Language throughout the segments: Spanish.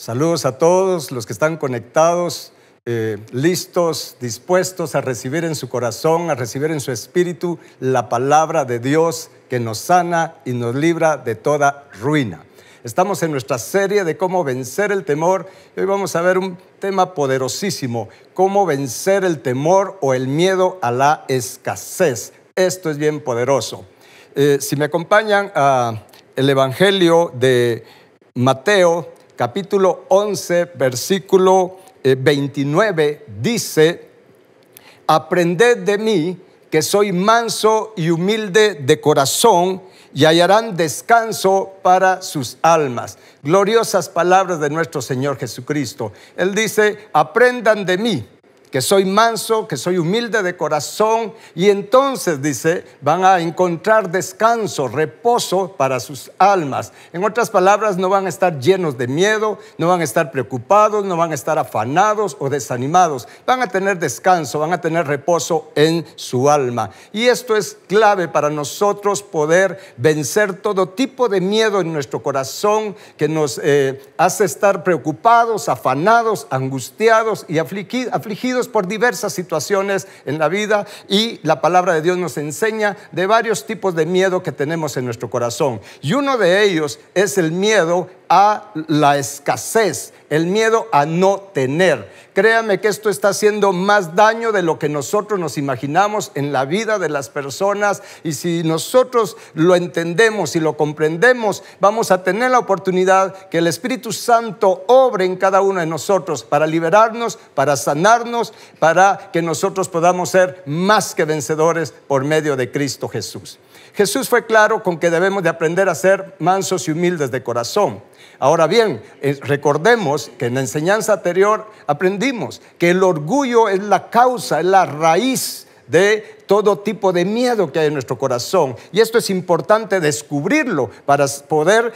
Saludos a todos los que están conectados, listos, dispuestos a recibir en su corazón, a recibir en su espíritu la palabra de Dios que nos sana y nos libra de toda ruina. Estamos en nuestra serie de cómo vencer el temor y hoy vamos a ver un tema poderosísimo: cómo vencer el temor o el miedo a la escasez. Esto es bien poderoso. Si me acompañan a el Evangelio de Mateo, capítulo 11, versículo 29, dice: aprended de mí, que soy manso y humilde de corazón, y hallarán descanso para sus almas. Gloriosas palabras de nuestro Señor Jesucristo. Él dice: aprendan de mí, que soy manso, que soy humilde de corazón, y entonces, dice, van a encontrar descanso, reposo para sus almas. En otras palabras, no van a estar llenos de miedo, no van a estar preocupados, no van a estar afanados o desanimados. Van a tener descanso, van a tener reposo en su alma. Y esto es clave para nosotros poder vencer todo tipo de miedo en nuestro corazón que nos hace estar preocupados, afanados, angustiados y afligidos por diversas situaciones en la vida. Y la palabra de Dios nos enseña de varios tipos de miedo que tenemos en nuestro corazón, y uno de ellos es el miedo a la escasez, el miedo a no tener. Créame que esto está haciendo más daño de lo que nosotros nos imaginamos en la vida de las personas, y si nosotros lo entendemos y lo comprendemos, vamos a tener la oportunidad que el Espíritu Santo obre en cada uno de nosotros para liberarnos, para sanarnos, para que nosotros podamos ser más que vencedores por medio de Cristo Jesús. Jesús fue claro con que debemos de aprender a ser mansos y humildes de corazón. Ahora bien, recordemos que en la enseñanza anterior aprendimos que el orgullo es la causa, es la raíz de todo tipo de miedo que hay en nuestro corazón. Y esto es importante descubrirlo para poder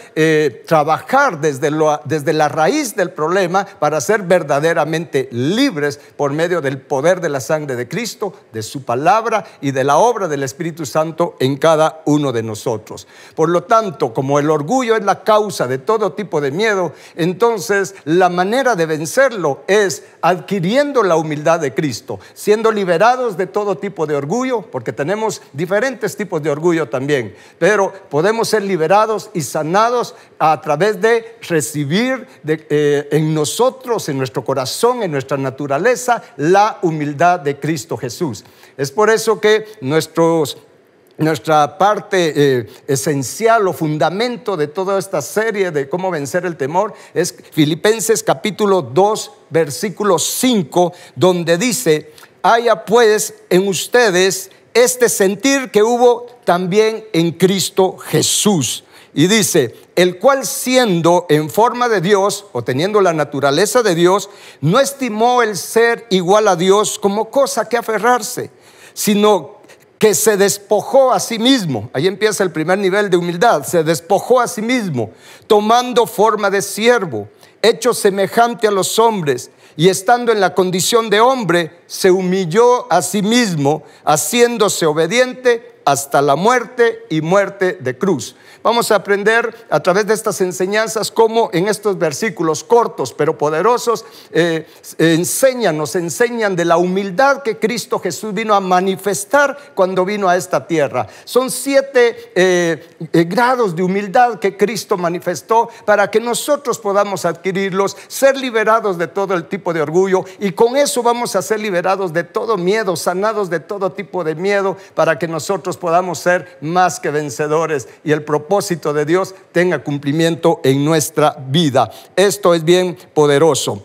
trabajar desde la raíz del problema, para ser verdaderamente libres por medio del poder de la sangre de Cristo, de su palabra y de la obra del Espíritu Santo en cada uno de nosotros. Por lo tanto, como el orgullo es la causa de todo tipo de miedo, entonces la manera de vencerlo es adquiriendo la humildad de Cristo, siendo liberados de todo tipo de orgullo, porque tenemos diferentes tipos de orgullo también, pero podemos ser liberados y sanados a través de recibir en nosotros, en nuestro corazón, en nuestra naturaleza, la humildad de Cristo Jesús. Es por eso que nuestra parte esencial o fundamento de toda esta serie de cómo vencer el temor es Filipenses capítulo 2, versículo 5, donde dice: haya pues en ustedes este sentir que hubo también en Cristo Jesús. Y dice: el cual, siendo en forma de Dios, o teniendo la naturaleza de Dios, no estimó el ser igual a Dios como cosa que aferrarse, sino que se despojó a sí mismo. Ahí empieza el primer nivel de humildad. Se despojó a sí mismo, tomando forma de siervo, hecho semejante a los hombres, y estando en la condición de hombre, se humilló a sí mismo, haciéndose obediente hasta la muerte y muerte de cruz. Vamos a aprender a través de estas enseñanzas cómo en estos versículos cortos pero poderosos nos enseñan de la humildad que Cristo Jesús vino a manifestar cuando vino a esta tierra. Son 7 grados de humildad que Cristo manifestó para que nosotros podamos adquirirlos, ser liberados de todo el tipo de orgullo, y con eso vamos a ser liberados de todo miedo, sanados de todo tipo de miedo, para que nosotros podamos ser más que vencedores y el propósito de Dios tenga cumplimiento en nuestra vida. Esto es bien poderoso.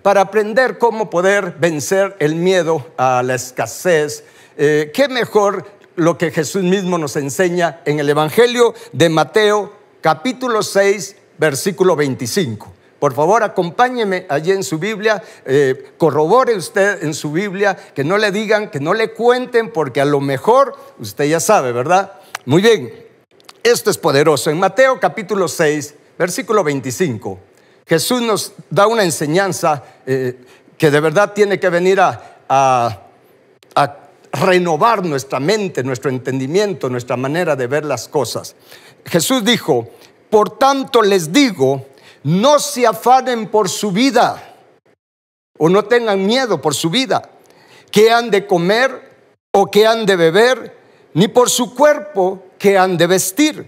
Para aprender cómo poder vencer el miedo a la escasez, qué mejor lo que Jesús mismo nos enseña en el Evangelio de Mateo, capítulo 6, versículo 25. Por favor, acompáñeme allí en su Biblia, corrobore usted en su Biblia, que no le digan, que no le cuenten, porque a lo mejor usted ya sabe, ¿verdad? Muy bien, esto es poderoso. En Mateo capítulo 6, versículo 25, Jesús nos da una enseñanza que de verdad tiene que venir a renovar nuestra mente, nuestro entendimiento, nuestra manera de ver las cosas. Jesús dijo: por tanto les digo, no se afanen por su vida, o no tengan miedo por su vida, qué han de comer o qué han de beber, ni por su cuerpo qué han de vestir.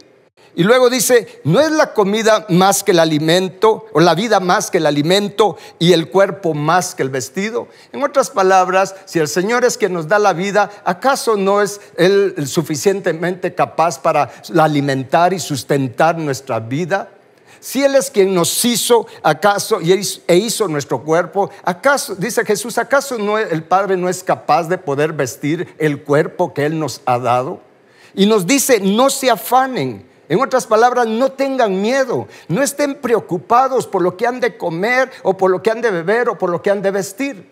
Y luego dice, ¿no es la comida más que el alimento, o la vida más que el alimento, y el cuerpo más que el vestido? En otras palabras, si el Señor es quien nos da la vida, ¿acaso no es Él suficientemente capaz para alimentar y sustentar nuestra vida? Si Él es quien nos hizo, acaso, e hizo nuestro cuerpo, acaso, dice Jesús, ¿acaso el Padre no es capaz de poder vestir el cuerpo que Él nos ha dado? Y nos dice, no se afanen. En otras palabras, no tengan miedo, no estén preocupados por lo que han de comer, o por lo que han de beber, o por lo que han de vestir.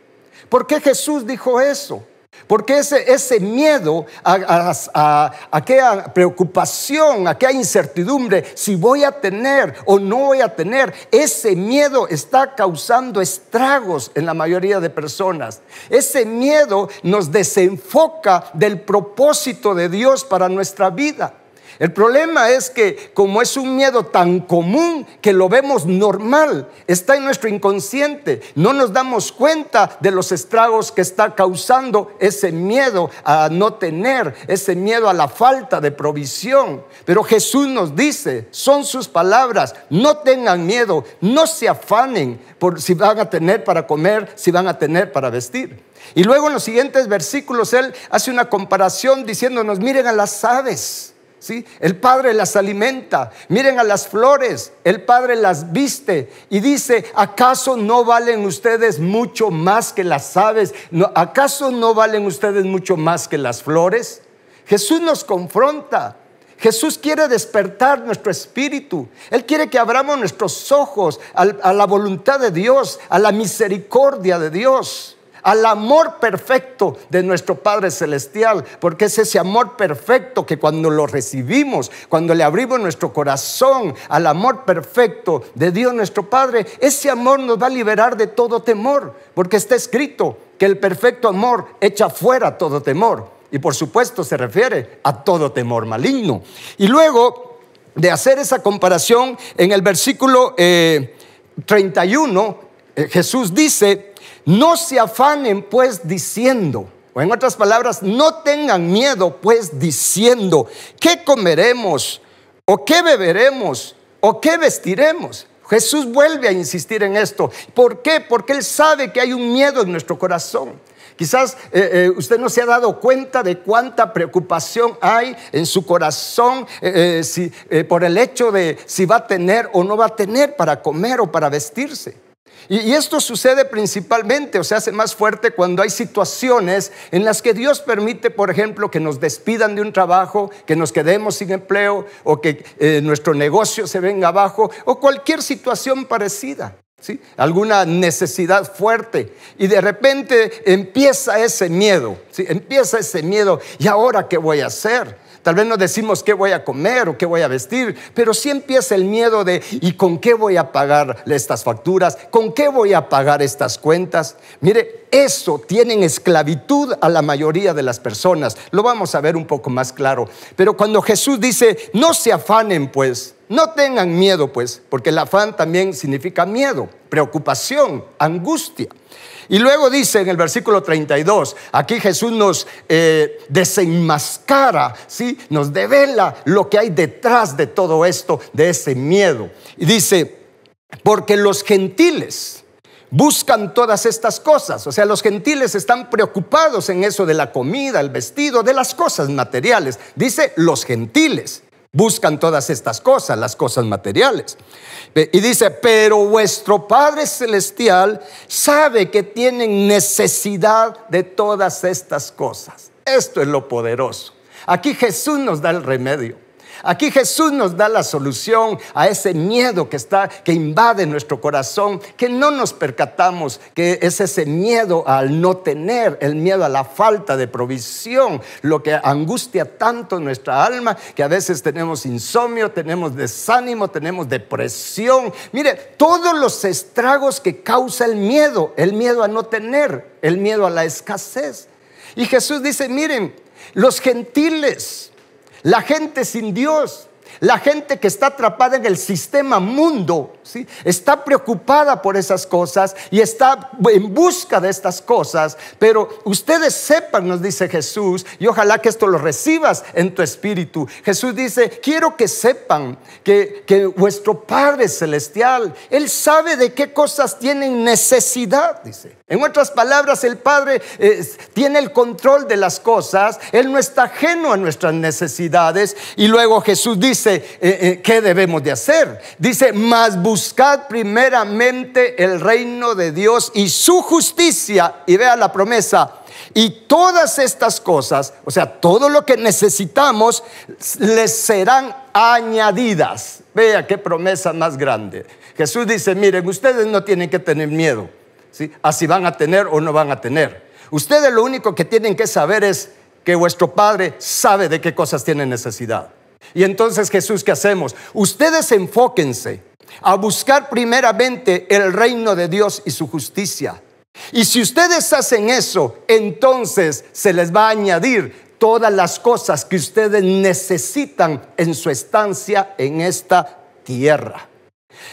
¿Por qué Jesús dijo eso? Porque ese miedo, aquella preocupación, aquella incertidumbre, si voy a tener o no voy a tener, ese miedo está causando estragos en la mayoría de personas. Ese miedo nos desenfoca del propósito de Dios para nuestra vida. El problema es que como es un miedo tan común que lo vemos normal, está en nuestro inconsciente, no nos damos cuenta de los estragos que está causando ese miedo a no tener, ese miedo a la falta de provisión. Pero Jesús nos dice, son sus palabras, no tengan miedo, no se afanen por si van a tener para comer, si van a tener para vestir. Y luego en los siguientes versículos Él hace una comparación diciéndonos, miren a las aves. ¿Sí? El Padre las alimenta. Miren a las flores, el Padre las viste. Y dice, ¿acaso no valen ustedes mucho más que las aves? ¿Acaso no valen ustedes mucho más que las flores? Jesús nos confronta. Jesús quiere despertar nuestro espíritu. Él quiere que abramos nuestros ojos a la voluntad de Dios, a la misericordia de Dios, al amor perfecto de nuestro Padre Celestial, porque es ese amor perfecto que cuando lo recibimos, cuando le abrimos nuestro corazón al amor perfecto de Dios nuestro Padre, ese amor nos va a liberar de todo temor, porque está escrito que el perfecto amor echa fuera todo temor, y por supuesto se refiere a todo temor maligno. Y luego de hacer esa comparación, en el versículo 31, Jesús dice, no se afanen pues diciendo, o en otras palabras, no tengan miedo pues diciendo, ¿qué comeremos? ¿O qué beberemos? ¿O qué vestiremos? Jesús vuelve a insistir en esto. ¿Por qué? Porque Él sabe que hay un miedo en nuestro corazón. Quizás usted no se ha dado cuenta de cuánta preocupación hay en su corazón por el hecho de si va a tener o no va a tener para comer o para vestirse. Y esto sucede principalmente, o se hace más fuerte cuando hay situaciones en las que Dios permite, por ejemplo, que nos despidan de un trabajo, que nos quedemos sin empleo, o que nuestro negocio se venga abajo, o cualquier situación parecida, ¿sí? Alguna necesidad fuerte, y de repente empieza ese miedo, ¿sí? Empieza ese miedo, ¿y ahora qué voy a hacer? Tal vez no decimos qué voy a comer o qué voy a vestir, pero sí empieza el miedo de ¿y con qué voy a pagar estas facturas? ¿Con qué voy a pagar estas cuentas? Mire, eso tiene en esclavitud a la mayoría de las personas. Lo vamos a ver un poco más claro. Pero cuando Jesús dice, no se afanen pues, no tengan miedo pues, porque el afán también significa miedo, preocupación, angustia. Y luego dice en el versículo 32, aquí Jesús nos desenmascara, ¿sí? Nos devela lo que hay detrás de todo esto, de ese miedo. Y dice, porque los gentiles buscan todas estas cosas. O sea, los gentiles están preocupados en eso de la comida, el vestido, de las cosas materiales. Dice, los gentiles buscan todas estas cosas, las cosas materiales. Y dice, pero vuestro Padre Celestial sabe que tienen necesidad de todas estas cosas. Esto es lo poderoso. Aquí Jesús nos da el remedio. Aquí Jesús nos da la solución a ese miedo que invade nuestro corazón, que no nos percatamos que es ese miedo al no tener, el miedo a la falta de provisión, lo que angustia tanto nuestra alma, que a veces tenemos insomnio, tenemos desánimo, tenemos depresión. Mire, todos los estragos que causa el miedo a no tener, el miedo a la escasez. Y Jesús dice, miren, los gentiles, la gente sin Dios, La gente que está atrapada en el sistema mundo, ¿sí?, está preocupada por esas cosas y está en busca de estas cosas. Pero ustedes sepan, nos dice Jesús, y ojalá que esto lo recibas en tu espíritu. Jesús dice: quiero que sepan que vuestro Padre Celestial, Él sabe de qué cosas tienen necesidad, dice. En otras palabras, el Padre tiene el control de las cosas. Él no está ajeno a nuestras necesidades. Y luego Jesús dice, ¿qué debemos de hacer? Dice: mas buscad primeramente el reino de Dios y su justicia. Y vea la promesa: y todas estas cosas, o sea, todo lo que necesitamos, les serán añadidas. Vea qué promesa más grande. Jesús dice: miren, ustedes no tienen que tener miedo, ¿sí?, así van a tener o no van a tener. Ustedes lo único que tienen que saber es que vuestro Padre sabe de qué cosas tienen necesidad. Y entonces, Jesús, ¿qué hacemos? Ustedes enfóquense a buscar primeramente el reino de Dios y su justicia. Y si ustedes hacen eso, entonces se les va a añadir todas las cosas que ustedes necesitan en su estancia en esta tierra.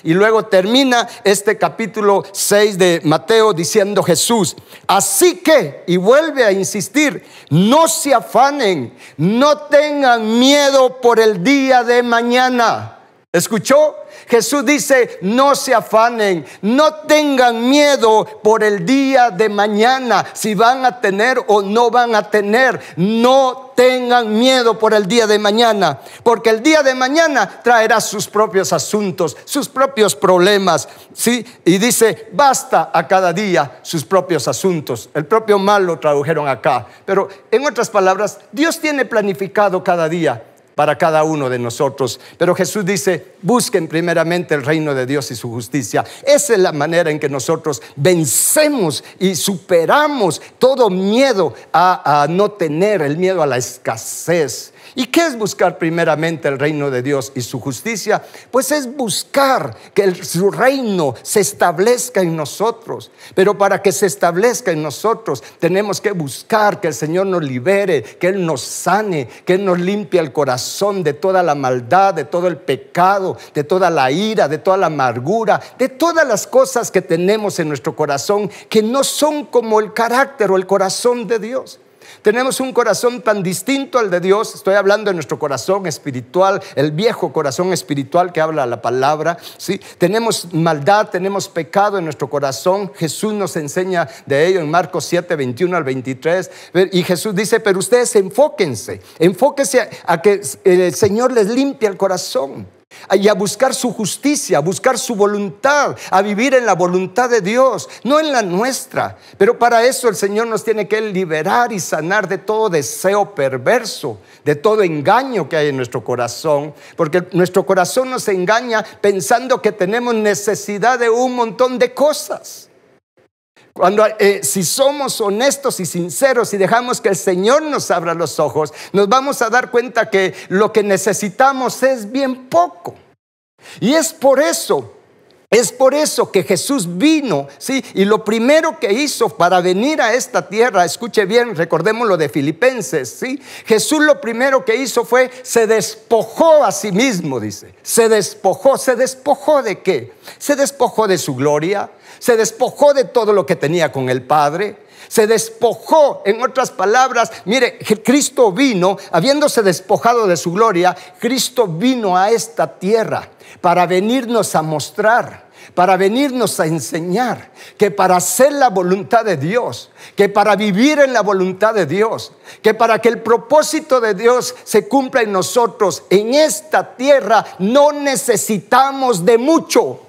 Y luego termina este capítulo 6 de Mateo diciendo Jesús: así que, y vuelve a insistir, no se afanen, no tengan miedo por el día de mañana. ¿Escuchó? Jesús dice: no se afanen, no tengan miedo por el día de mañana, si van a tener o no van a tener. No tengan miedo por el día de mañana, porque el día de mañana traerá sus propios asuntos, sus propios problemas, ¿sí? Y dice: basta a cada día sus propios asuntos. El propio mal lo tradujeron acá, pero en otras palabras, Dios tiene planificado cada día para cada uno de nosotros. Pero Jesús dice: busquen primeramente el reino de Dios y su justicia. Esa es la manera en que nosotros vencemos y superamos todo miedo a no tener, el miedo a la escasez. ¿Y qué es buscar primeramente el reino de Dios y su justicia? Pues es buscar que su reino se establezca en nosotros. Pero para que se establezca en nosotros, tenemos que buscar que el Señor nos libere, que Él nos sane, que Él nos limpie el corazón de toda la maldad, de todo el pecado, de toda la ira, de toda la amargura, de todas las cosas que tenemos en nuestro corazón que no son como el carácter o el corazón de Dios. Tenemos un corazón tan distinto al de Dios. Estoy hablando de nuestro corazón espiritual, el viejo corazón espiritual que habla la palabra, ¿sí? Tenemos maldad, tenemos pecado en nuestro corazón. Jesús nos enseña de ello en Marcos 7, 21 al 23. Y Jesús dice: pero ustedes enfóquense a que el Señor les limpie el corazón, y a buscar su justicia, a buscar su voluntad, a vivir en la voluntad de Dios, no en la nuestra. Pero para eso el Señor nos tiene que liberar y sanar de todo deseo perverso, de todo engaño que hay en nuestro corazón, porque nuestro corazón nos engaña pensando que tenemos necesidad de un montón de cosas. Cuando si somos honestos y sinceros y dejamos que el Señor nos abra los ojos, nos vamos a dar cuenta que lo que necesitamos es bien poco. Y es por eso que Jesús vino, ¿sí? Y lo primero que hizo para venir a esta tierra, escuche bien, recordemos lo de Filipenses, ¿sí? Jesús lo primero que hizo fue, se despojó a sí mismo, dice. ¿Se despojó de qué? Se despojó de su gloria, se despojó de todo lo que tenía con el Padre, se despojó, en otras palabras, mire, Cristo vino, habiéndose despojado de su gloria, Cristo vino a esta tierra para venirnos a mostrar, para venirnos a enseñar que para hacer la voluntad de Dios, que para vivir en la voluntad de Dios, que para que el propósito de Dios se cumpla en nosotros, en esta tierra, no necesitamos de mucho.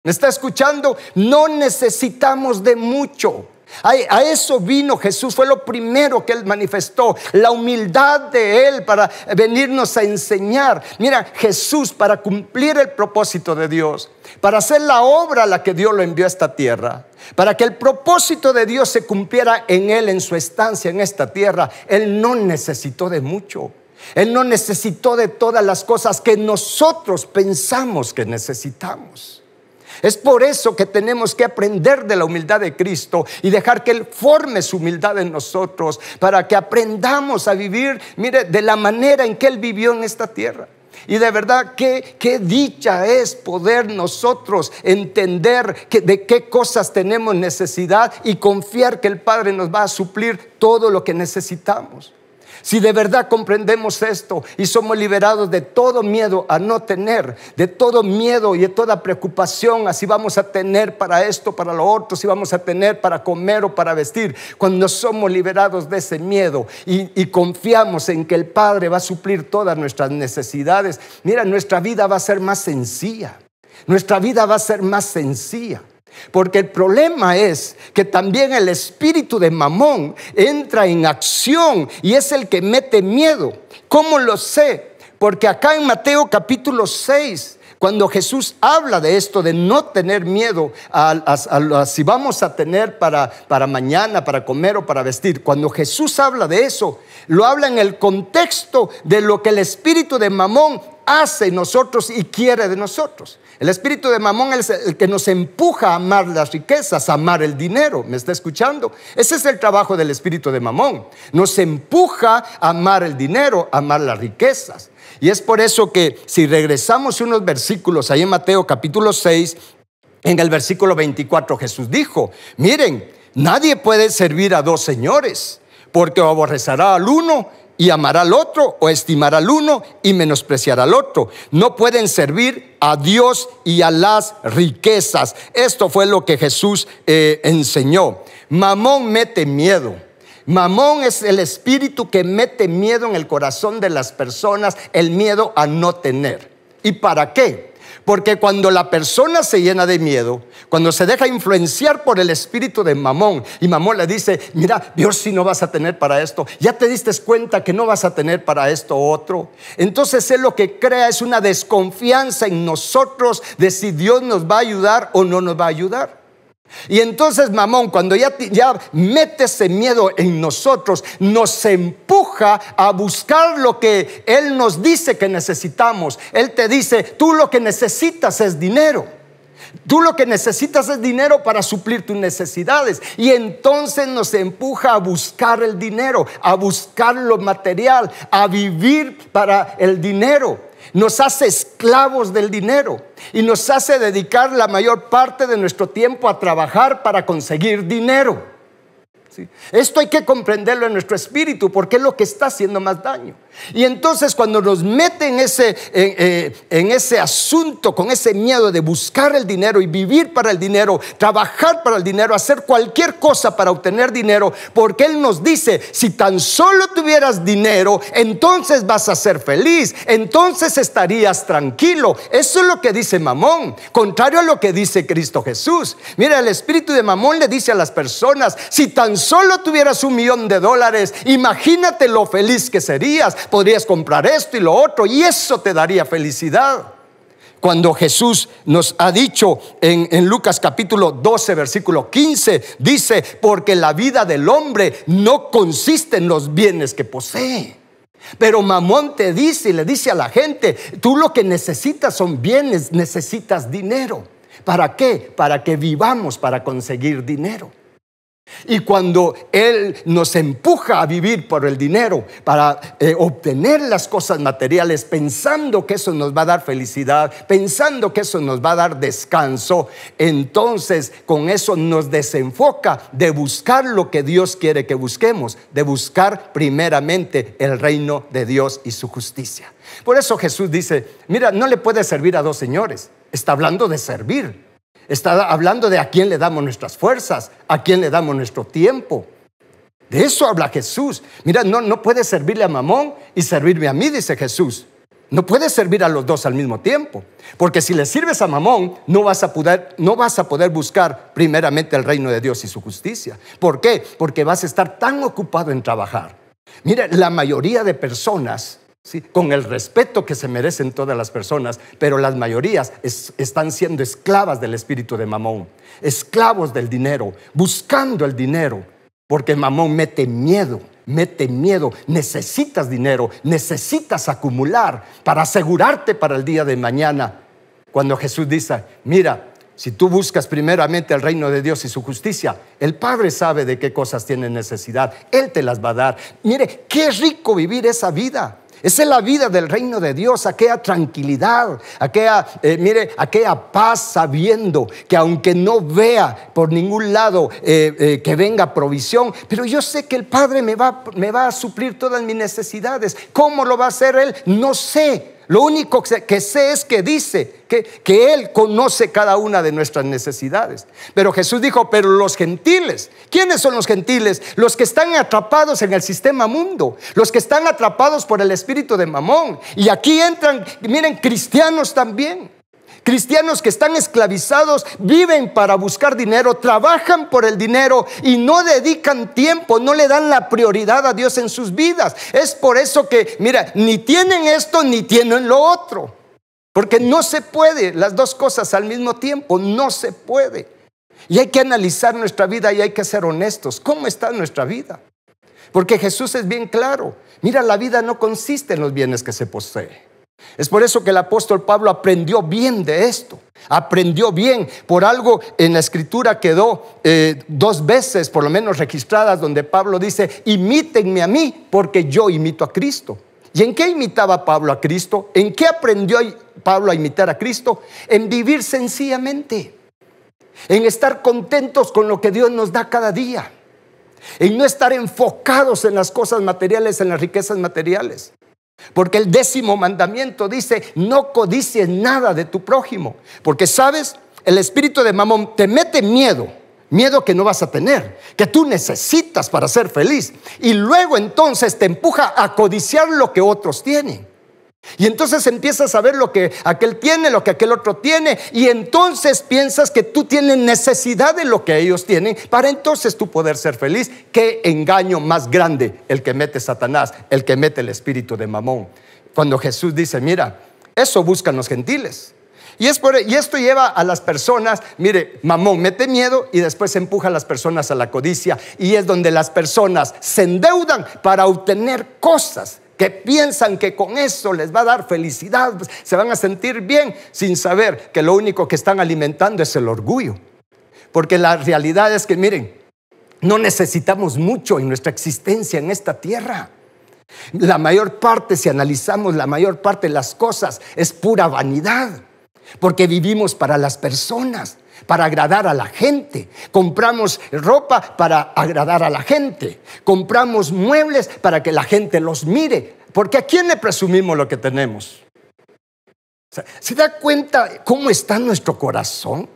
¿Me está escuchando? No necesitamos de mucho. A eso vino Jesús, fue lo primero que Él manifestó, la humildad de Él para venirnos a enseñar. Mira, Jesús, para cumplir el propósito de Dios, para hacer la obra a la que Dios lo envió a esta tierra, para que el propósito de Dios se cumpliera en Él, en su estancia en esta tierra, Él no necesitó de mucho. Él no necesitó de todas las cosas que nosotros pensamos que necesitamos. Es por eso que tenemos que aprender de la humildad de Cristo y dejar que Él forme su humildad en nosotros, para que aprendamos a vivir, mire, de la manera en que Él vivió en esta tierra. Y de verdad, qué dicha es poder nosotros entender de qué cosas tenemos necesidad y confiar que el Padre nos va a suplir todo lo que necesitamos. Si de verdad comprendemos esto y somos liberados de todo miedo a no tener, de todo miedo y de toda preocupación, así vamos a tener para esto, para lo otro, si vamos a tener para comer o para vestir, cuando somos liberados de ese miedo y confiamos en que el Padre va a suplir todas nuestras necesidades, mira, nuestra vida va a ser más sencilla. Nuestra vida va a ser más sencilla. Porque el problema es que también el espíritu de Mamón entra en acción y es el que mete miedo. ¿Cómo lo sé? Porque acá en Mateo capítulo 6, cuando Jesús habla de esto, de no tener miedo si vamos a tener para mañana, para comer o para vestir, cuando Jesús habla de eso, lo habla en el contexto de lo que el espíritu de Mamón hace en nosotros y quiere de nosotros. El espíritu de Mamón es el que nos empuja a amar las riquezas, a amar el dinero. ¿Me está escuchando? Ese es el trabajo del espíritu de Mamón. Nos empuja a amar el dinero, a amar las riquezas. Y es por eso que si regresamos unos versículos ahí en Mateo capítulo 6, en el versículo 24 Jesús dijo: miren, nadie puede servir a dos señores, porque o aborrecerá al uno y amará al otro, o estimará al uno y menospreciará al otro. No pueden servir a Dios y a las riquezas. Esto fue lo que Jesús enseñó. Mamón mete miedo. Mamón es el espíritu que mete miedo en el corazón de las personas, el miedo a no tener. ¿Y para qué? Porque cuando la persona se llena de miedo, cuando se deja influenciar por el espíritu de Mamón, y Mamón le dice: mira, Dios, si no vas a tener para esto, ya te diste cuenta que no vas a tener para esto otro. Entonces él lo que crea es una desconfianza en nosotros de si Dios nos va a ayudar o no nos va a ayudar. Y entonces Mamón, cuando ya mete ese miedo en nosotros, nos empuja a buscar lo que Él nos dice que necesitamos. Él te dice: tú lo que necesitas es dinero. Tú lo que necesitas es dinero para suplir tus necesidades. Y entonces nos empuja a buscar el dinero, a buscar lo material, a vivir para el dinero. Nos hace esclavos del dinero y nos hace dedicar la mayor parte de nuestro tiempo a trabajar para conseguir dinero. ¿Sí? Esto hay que comprenderlo en nuestro espíritu, porque es lo que está haciendo más daño. Y entonces cuando nos mete en ese asunto, con ese miedo de buscar el dinero y vivir para el dinero, trabajar para el dinero, hacer cualquier cosa para obtener dinero, porque Él nos dice: si tan solo tuvieras dinero, entonces vas a ser feliz, entonces estarías tranquilo. Eso es lo que dice Mamón, contrario a lo que dice Cristo Jesús. Mira, el espíritu de Mamón le dice a las personas: si tan solo tuvieras $1,000,000, imagínate lo feliz que serías. Podrías comprar esto y lo otro, y eso te daría felicidad. Cuando Jesús nos ha dicho en Lucas capítulo 12 versículo 15, dice: porque la vida del hombre no consiste en los bienes que posee. Pero Mamón te dice y le dice a la gente: tú lo que necesitas son bienes, necesitas dinero. ¿Para qué? Para que vivamos para conseguir dinero. Y cuando Él nos empuja a vivir por el dinero, para obtener las cosas materiales, pensando que eso nos va a dar felicidad, pensando que eso nos va a dar descanso, entonces con eso nos desenfoca de buscar lo que Dios quiere que busquemos, de buscar primeramente el reino de Dios y su justicia. Por eso Jesús dice: mira, no le puedes servir a dos señores. Está hablando de servir. Está hablando de a quién le damos nuestras fuerzas, a quién le damos nuestro tiempo. De eso habla Jesús. Mira, no puedes servirle a Mamón y servirme a mí, dice Jesús. No puedes servir a los dos al mismo tiempo, porque si le sirves a Mamón, no vas a poder buscar primeramente el reino de Dios y su justicia. ¿Por qué? Porque vas a estar tan ocupado en trabajar. Mira, la mayoría de personas, ¿sí?, con el respeto que se merecen todas las personas, pero las mayorías están siendo esclavas del espíritu de Mamón, esclavos del dinero, buscando el dinero, porque Mamón mete miedo. Necesitas dinero, necesitas acumular para asegurarte para el día de mañana. Cuando Jesús dice: mira, si tú buscas primeramente el reino de Dios y su justicia, el Padre sabe de qué cosas tienes necesidad, Él te las va a dar. Mire, qué rico vivir esa vida. Esa es la vida del reino de Dios, aquella tranquilidad, aquella paz, sabiendo que aunque no vea por ningún lado que venga provisión, pero yo sé que el Padre me va a suplir todas mis necesidades. ¿Cómo lo va a hacer Él? No sé. Lo único que sé es que dice que Él conoce cada una de nuestras necesidades. Pero Jesús dijo, pero los gentiles, ¿quiénes son los gentiles? Los que están atrapados en el sistema mundo, los que están atrapados por el espíritu de Mamón. Y aquí entran, miren, cristianos también. Cristianos que están esclavizados, viven para buscar dinero, trabajan por el dinero y no dedican tiempo, no le dan la prioridad a Dios en sus vidas. Es por eso que, mira, ni tienen esto ni tienen lo otro, porque no se puede las dos cosas al mismo tiempo, no se puede. Y hay que analizar nuestra vida y hay que ser honestos. ¿Cómo está nuestra vida? Porque Jesús es bien claro. Mira, la vida no consiste en los bienes que se posee. Es por eso que el apóstol Pablo aprendió bien de esto. Aprendió bien. Por algo en la escritura quedó 2 veces por lo menos registradas donde Pablo dice: imítenme a mí porque yo imito a Cristo. ¿Y en qué imitaba Pablo a Cristo? ¿En qué aprendió Pablo a imitar a Cristo? En vivir sencillamente, en estar contentos con lo que Dios nos da cada día, en no estar enfocados en las cosas materiales, en las riquezas materiales. Porque el 10º mandamiento dice: no codicies nada de tu prójimo. Porque sabes, el espíritu de Mamón te mete miedo que no vas a tener, que tú necesitas para ser feliz, y luego entonces te empuja a codiciar lo que otros tienen. Y entonces empiezas a ver lo que aquel tiene, lo que aquel otro tiene, y entonces piensas que tú tienes necesidad de lo que ellos tienen para entonces tú poder ser feliz. Qué engaño más grande el que mete Satanás, el que mete el espíritu de Mamón. Cuando Jesús dice: mira, eso buscan los gentiles. Y esto lleva a las personas, mire, Mamón mete miedo y después empuja a las personas a la codicia, y es donde las personas se endeudan para obtener cosas que piensan que con eso les va a dar felicidad, se van a sentir bien, sin saber que lo único que están alimentando es el orgullo. Porque la realidad es que, miren, no necesitamos mucho en nuestra existencia en esta tierra. La mayor parte, si analizamos la mayor parte de las cosas, es pura vanidad. Porque vivimos para las personas, para agradar a la gente. Compramos ropa para agradar a la gente. Compramos muebles para que la gente los mire. Porque ¿a quién le presumimos lo que tenemos? ¿Se da cuenta cómo está nuestro corazón?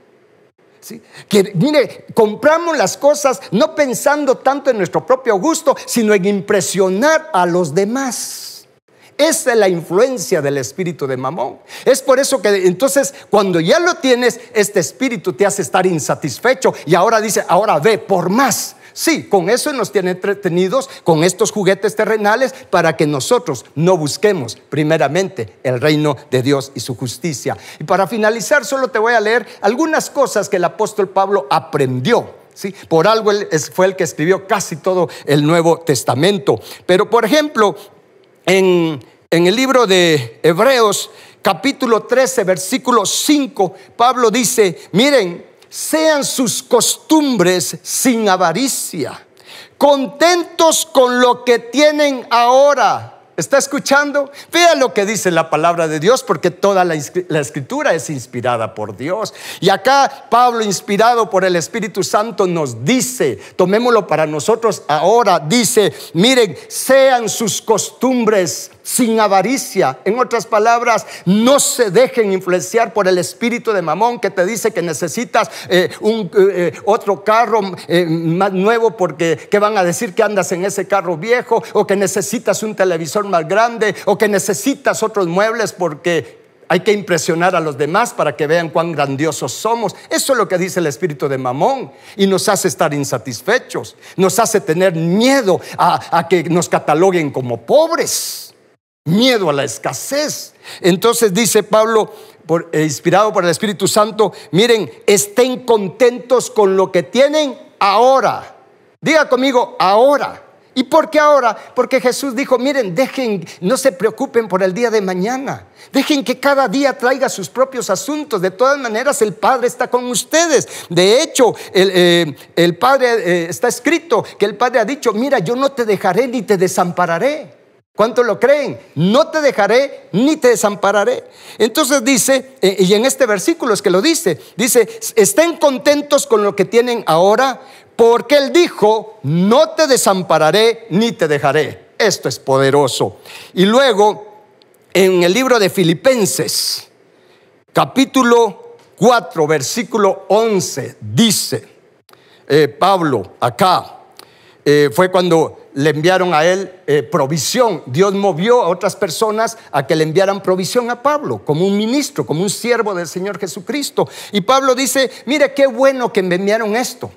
¿Sí? Que, mire, compramos las cosas no pensando tanto en nuestro propio gusto, sino en impresionar a los demás. Esa es la influencia del espíritu de Mamón. Es por eso que entonces cuando ya lo tienes, este espíritu te hace estar insatisfecho y ahora dice: ahora ve por más. Sí, con eso nos tiene entretenidos, con estos juguetes terrenales, para que nosotros no busquemos primeramente el reino de Dios y su justicia. Y para finalizar, solo te voy a leer algunas cosas que el apóstol Pablo aprendió. ¿Sí? Por algo él fue el que escribió casi todo el Nuevo Testamento. Pero por ejemplo, en el libro de Hebreos, capítulo 13, versículo 5, Pablo dice: miren, sean sus costumbres sin avaricia, contentos con lo que tienen ahora. ¿Está escuchando? Vea lo que dice la palabra de Dios, porque toda la escritura es inspirada por Dios. Y acá Pablo, inspirado por el Espíritu Santo, nos dice, tomémoslo para nosotros ahora, dice: miren, sean sus costumbres sin avaricia. En otras palabras, no se dejen influenciar por el espíritu de Mamón, que te dice que necesitas otro carro más nuevo, porque ¿qué van a decir que andas en ese carro viejo? O que necesitas un televisor más grande, o que necesitas otros muebles porque hay que impresionar a los demás para que vean cuán grandiosos somos. Eso es lo que dice el espíritu de Mamón, y nos hace estar insatisfechos, nos hace tener miedo a que nos cataloguen como pobres, miedo a la escasez. Entonces dice Pablo, inspirado por el Espíritu Santo: miren, estén contentos con lo que tienen ahora. Diga conmigo: ahora. ¿Y por qué ahora? Porque Jesús dijo: miren, no se preocupen por el día de mañana. Dejen que cada día traiga sus propios asuntos. De todas maneras, el Padre está con ustedes. De hecho, el Padre, está escrito que el Padre ha dicho: mira, yo no te dejaré ni te desampararé. ¿Cuánto lo creen? No te dejaré ni te desampararé. Entonces dice, y en este versículo es que lo dice, estén contentos con lo que tienen ahora, porque Él dijo, no te desampararé ni te dejaré. Esto es poderoso. Y luego, en el libro de Filipenses, capítulo 4, versículo 11, dice Pablo acá, fue cuando le enviaron a él provisión. Dios movió a otras personas a que le enviaran provisión a Pablo, como un ministro, como un siervo del Señor Jesucristo. Y Pablo dice, mire qué bueno que me enviaron esto.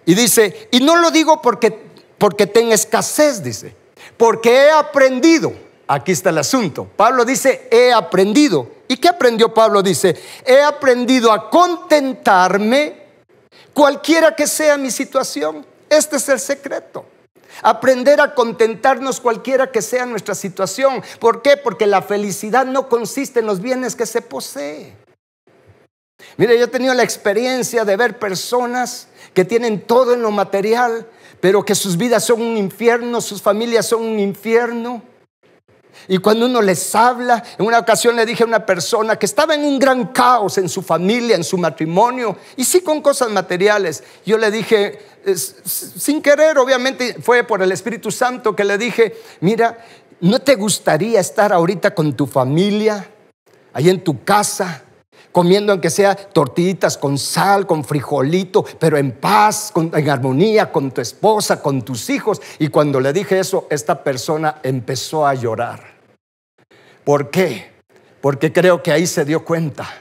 Y dice, y no lo digo porque tenga escasez, dice, porque he aprendido. Aquí está el asunto. Pablo dice, he aprendido. ¿Y qué aprendió Pablo? Dice, he aprendido a contentarme cualquiera que sea mi situación. Este es el secreto. Aprender a contentarnos cualquiera que sea nuestra situación. ¿Por qué? Porque la felicidad no consiste en los bienes que se posee. Mire, yo he tenido la experiencia de ver personas que tienen todo en lo material, pero que sus vidas son un infierno, sus familias son un infierno. Y cuando uno les habla, en una ocasión le dije a una persona que estaba en un gran caos en su familia, en su matrimonio, y sí con cosas materiales. Yo le dije, sin querer, obviamente fue por el Espíritu Santo que le dije, mira, ¿no te gustaría estar ahorita con tu familia, ahí en tu casa, comiendo aunque sea tortillitas con sal, con frijolito, pero en paz, en armonía con tu esposa, con tus hijos? Y cuando le dije eso, esta persona empezó a llorar. ¿Por qué? Porque creo que ahí se dio cuenta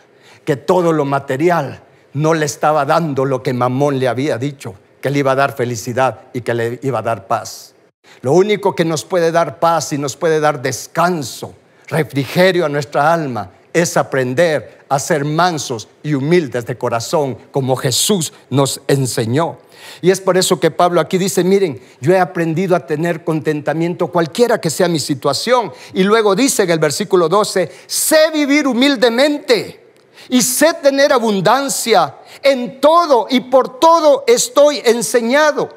que todo lo material no le estaba dando lo que Mamón le había dicho, que le iba a dar felicidad y que le iba a dar paz. Lo único que nos puede dar paz y nos puede dar descanso, refrigerio a nuestra alma, es aprender a ser mansos y humildes de corazón, como Jesús nos enseñó. Y es por eso que Pablo aquí dice, miren, yo he aprendido a tener contentamiento cualquiera que sea mi situación. Y luego dice en el versículo 12, sé vivir humildemente y sé tener abundancia en todo, y por todo estoy enseñado,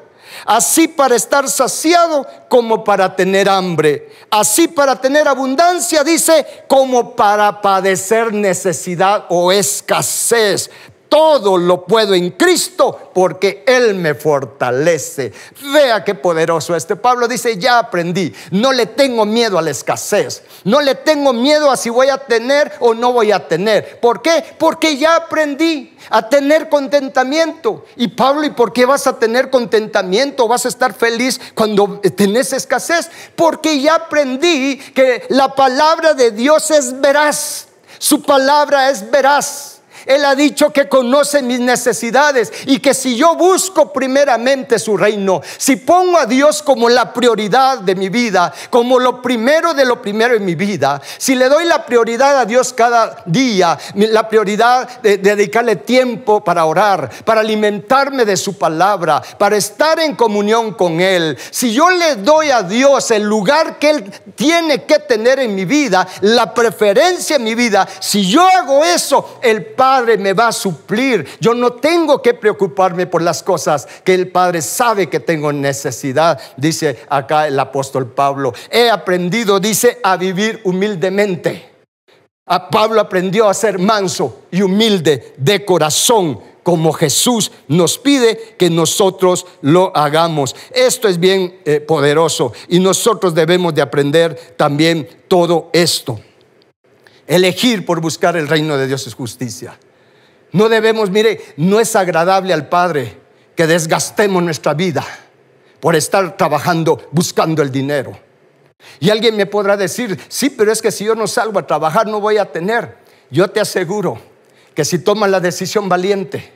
así para estar saciado como para tener hambre, así para tener abundancia, dice, como para padecer necesidad o escasez. Todo lo puedo en Cristo porque Él me fortalece. Vea qué poderoso Pablo dice, ya aprendí, no le tengo miedo a la escasez, no le tengo miedo a si voy a tener o no voy a tener. ¿Por qué? Porque ya aprendí a tener contentamiento. Y Pablo, ¿y por qué vas a tener contentamiento? ¿Vas a estar feliz cuando tenés escasez? Porque ya aprendí que la palabra de Dios es veraz. Su palabra es veraz. Él ha dicho que conoce mis necesidades y que si yo busco primeramente su reino, si pongo a Dios como la prioridad de mi vida, como lo primero de lo primero en mi vida, si le doy la prioridad a Dios cada día, la prioridad de dedicarle tiempo para orar, para alimentarme de su palabra, para estar en comunión con Él, si yo le doy a Dios el lugar que Él tiene que tener en mi vida, la preferencia en mi vida, si yo hago eso, el Padre me va a suplir. Yo no tengo que preocuparme por las cosas que el Padre sabe que tengo necesidad. Dice acá el apóstol Pablo, he aprendido, dice, a vivir humildemente. Pablo aprendió a ser manso y humilde de corazón, como Jesús nos pide que nosotros lo hagamos. Esto es bien poderoso, y nosotros debemos de aprender también todo esto. Elegir por buscar el reino de Dios es justicia. No debemos, mire, no es agradable al Padre que desgastemos nuestra vida por estar trabajando, buscando el dinero. Y alguien me podrá decir, sí, pero es que si yo no salgo a trabajar no voy a tener. Yo te aseguro que si tomas la decisión valiente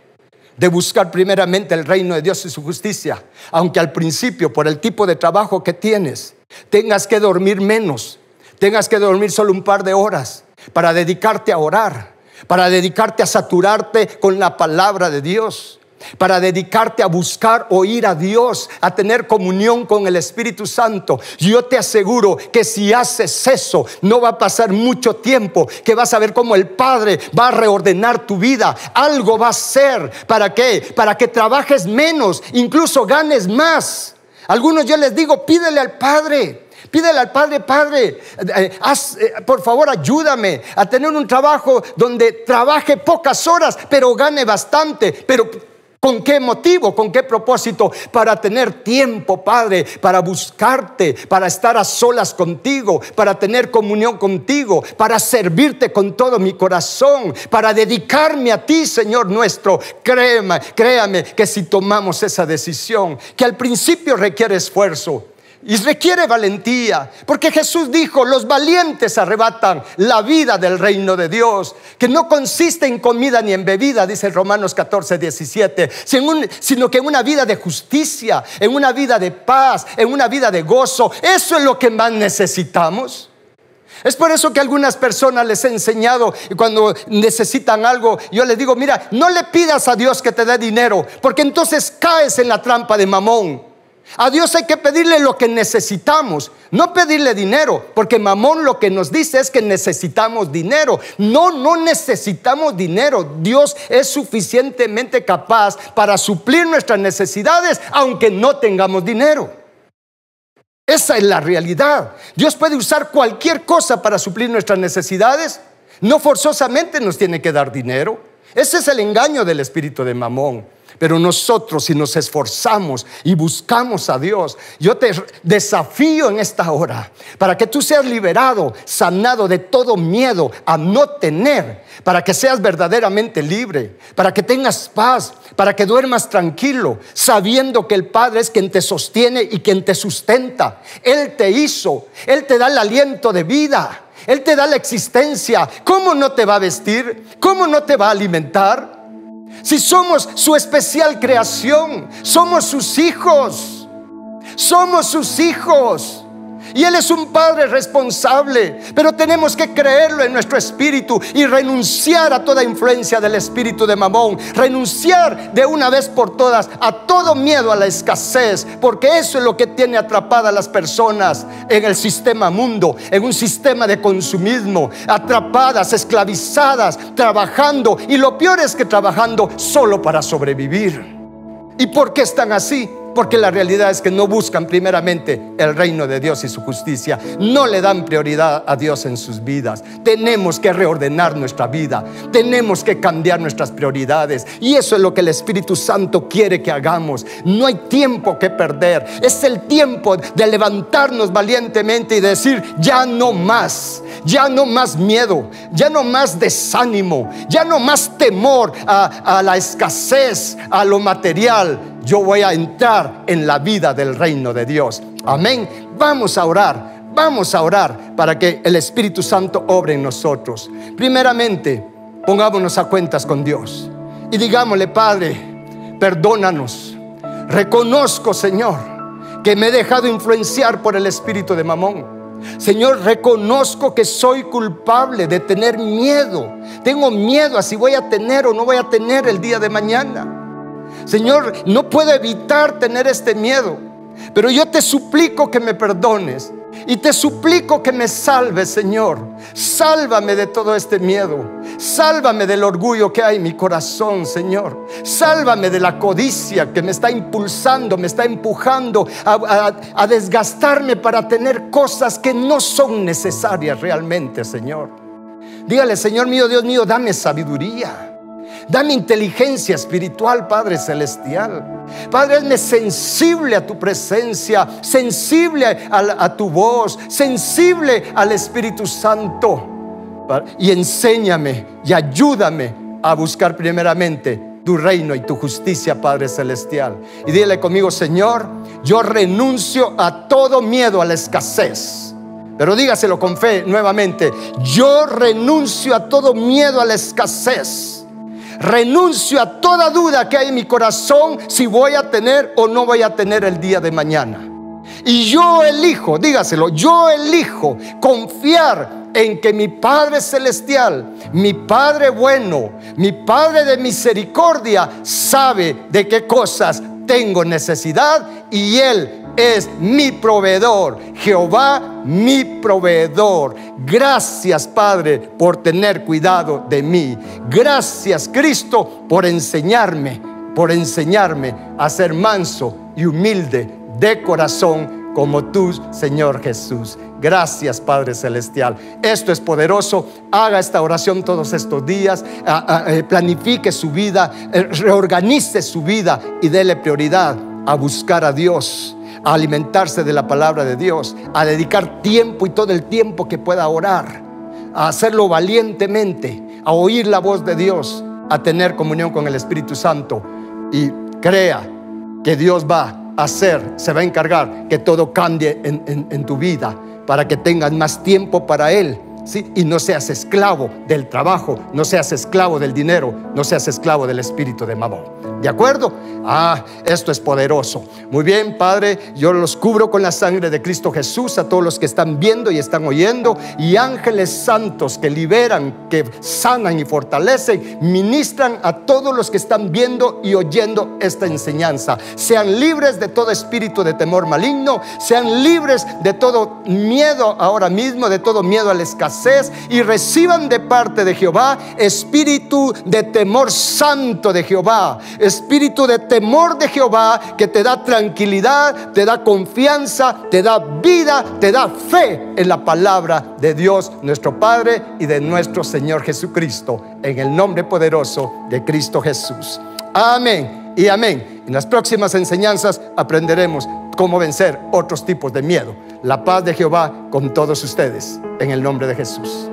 de buscar primeramente el reino de Dios y su justicia, aunque al principio por el tipo de trabajo que tienes tengas que dormir menos, tengas que dormir solo un par de horas para dedicarte a orar, para dedicarte a saturarte con la palabra de Dios, para dedicarte a buscar oír a Dios, a tener comunión con el Espíritu Santo. Yo te aseguro que si haces eso, no va a pasar mucho tiempo que vas a ver cómo el Padre va a reordenar tu vida. Algo va a hacer. ¿Para qué? Para que trabajes menos, incluso ganes más. Algunos yo les digo, pídele al Padre Pídele al Padre: Padre, por favor ayúdame a tener un trabajo donde trabaje pocas horas, pero gane bastante. Pero ¿con qué motivo? ¿Con qué propósito? Para tener tiempo, Padre, para buscarte, para estar a solas contigo, para tener comunión contigo, para servirte con todo mi corazón, para dedicarme a ti, Señor nuestro. Créame que si tomamos esa decisión, que al principio requiere esfuerzo y requiere valentía, porque Jesús dijo: los valientes arrebatan la vida del reino de Dios, que no consiste en comida ni en bebida, dice Romanos 14:17, sino que en una vida de justicia, en una vida de paz, en una vida de gozo. Eso es lo que más necesitamos. Es por eso que a algunas personas les he enseñado, y cuando necesitan algo, yo les digo: mira, no le pidas a Dios que te dé dinero, porque entonces caes en la trampa de Mamón. A Dios hay que pedirle lo que necesitamos, no pedirle dinero, porque Mamón lo que nos dice es que necesitamos dinero. No necesitamos dinero. Dios es suficientemente capaz para suplir nuestras necesidades, aunque no tengamos dinero. Esa es la realidad. Dios puede usar cualquier cosa para suplir nuestras necesidades. No forzosamente nos tiene que dar dinero. Ese es el engaño del espíritu de Mamón. Pero nosotros, si nos esforzamos y buscamos a Dios, yo te desafío en esta hora para que tú seas liberado, sanado de todo miedo a no tener, para que seas verdaderamente libre, para que tengas paz, para que duermas tranquilo, sabiendo que el Padre es quien te sostiene y quien te sustenta. Él te hizo, Él te da el aliento de vida, Él te da la existencia. ¿Cómo no te va a vestir? ¿Cómo no te va a alimentar? Si somos su especial creación, somos sus hijos. Somos sus hijos. Y Él es un Padre responsable, pero tenemos que creerlo en nuestro espíritu y renunciar a toda influencia del espíritu de Mamón. Renunciar de una vez por todas a todo miedo a la escasez, porque eso es lo que tiene atrapadas a las personas en el sistema mundo, en un sistema de consumismo, atrapadas, esclavizadas, trabajando, y lo peor es que trabajando solo para sobrevivir. ¿Y por qué están así? Porque la realidad es que no buscan primeramente el reino de Dios y su justicia. No le dan prioridad a Dios en sus vidas. Tenemos que reordenar nuestra vida. Tenemos que cambiar nuestras prioridades. Y eso es lo que el Espíritu Santo quiere que hagamos. No hay tiempo que perder. Es el tiempo de levantarnos valientemente y decir: ya no más. Ya no más miedo. Ya no más desánimo. Ya no más temor a la escasez, a lo material. Yo voy a entrar en la vida del reino de Dios. Amén. Vamos a orar para que el Espíritu Santo obre en nosotros. Primeramente, pongámonos a cuentas con Dios y digámosle: Padre, perdónanos. Reconozco, Señor, que me he dejado influenciar por el espíritu de Mamón. Señor, reconozco que soy culpable de tener miedo. Tengo miedo a si voy a tener o no voy a tener el día de mañana. Señor, no puedo evitar tener este miedo, pero yo te suplico que me perdones y te suplico que me salves, Señor. Sálvame de todo este miedo. Sálvame del orgullo que hay en mi corazón, Señor. Sálvame de la codicia que me está impulsando, me está empujando a desgastarme para tener cosas que no son necesarias realmente, Señor. Dígale: Señor mío, Dios mío, dame sabiduría. Dame inteligencia espiritual, Padre celestial. Padre, hazme sensible a tu presencia, sensible a tu voz, sensible al Espíritu Santo. Y enséñame y ayúdame a buscar primeramente tu reino y tu justicia, Padre celestial. Y dile conmigo: Señor, yo renuncio a todo miedo a la escasez. Pero dígaselo con fe nuevamente: yo renuncio a todo miedo a la escasez. Renuncio a toda duda que hay en mi corazón si voy a tener o no voy a tener el día de mañana. Y yo elijo, dígaselo, yo elijo confiar en que mi Padre celestial, mi Padre bueno, mi Padre de misericordia, sabe de qué cosas tengo necesidad, y Él es mi proveedor. Jehová, mi proveedor. Gracias, Padre, por tener cuidado de mí. Gracias, Cristo, por enseñarme a ser manso y humilde de corazón como tú, Señor Jesús. Gracias, Padre Celestial. Esto es poderoso. Haga esta oración todos estos días. Planifique su vida, reorganice su vida y déle prioridad a buscar a Dios, a alimentarse de la palabra de Dios, a dedicar tiempo y todo el tiempo que pueda orar, a hacerlo valientemente, a oír la voz de Dios, a tener comunión con el Espíritu Santo. Y crea que Dios va a hacer, se va a encargar que todo cambie en tu vida, para que tengas más tiempo para Él, ¿sí? Y no seas esclavo del trabajo, no seas esclavo del dinero, no seas esclavo del espíritu de Mamón. ¿De acuerdo? Esto es poderoso. Muy bien, Padre, yo los cubro con la sangre de Cristo Jesús, a todos los que están viendo y están oyendo, y ángeles santos que liberan, que sanan y fortalecen, ministran a todos los que están viendo y oyendo esta enseñanza. Sean libres de todo espíritu de temor maligno, sean libres de todo miedo ahora mismo, de todo miedo a la escasez, y reciban de parte de Jehová espíritu de temor santo de Jehová, espíritu de temor de Jehová, que te da tranquilidad, te da confianza, te da vida, te da fe en la palabra de Dios nuestro Padre y de nuestro Señor Jesucristo, en el nombre poderoso de Cristo Jesús. Amén y amén. En las próximas enseñanzas aprenderemos cómo vencer otros tipos de miedo. La paz de Jehová con todos ustedes, en el nombre de Jesús.